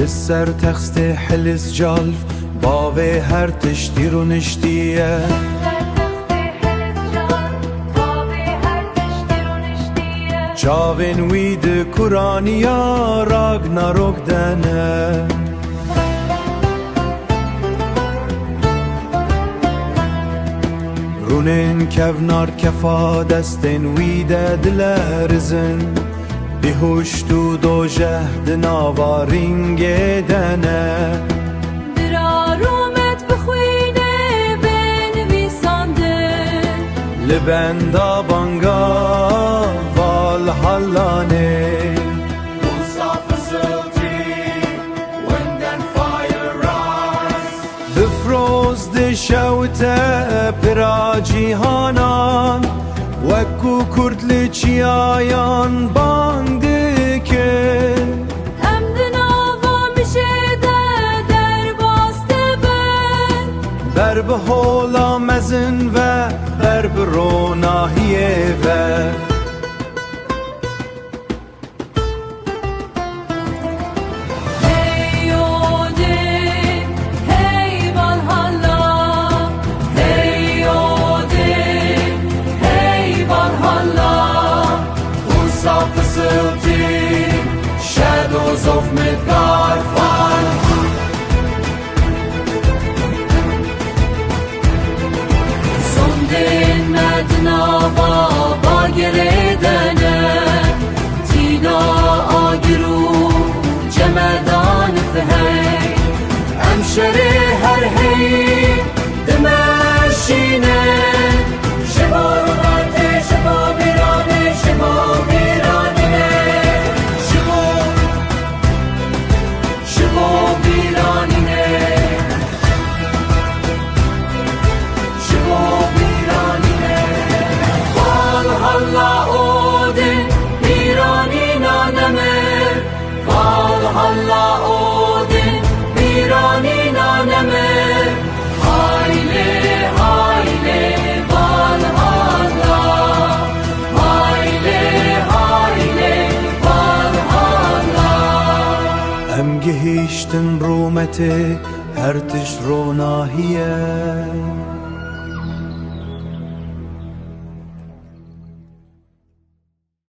لسر تخست حلس جالف باوی هر تشتی رو نشتیه چاوین وید کرانیا راگناروک دنه رونین کفنار کفا دستین ویده دلرزن بیهوشت و دو جهد ناوارین گدنه درارومت بخوینه بنویسانده لبندا بانگا والهالانه بفروز شوته برا جیهانان وکو کرد لچیایان بانگ دکه امدناوا میشه در باسته بر به هولا مزن و بر به روناهیه و Shadows of Midgard fall. Sondin mednava bagredene Tina agiru cemedan fehey Emşeri her hey demeşine Şebo rubate, şebo birane, şebo birane Valhalla Odin, Miranina nemer Hayli, hayli, Valhalla Hayli, hayli, Valhalla ام گهیشتن رومته هر تش روناهیه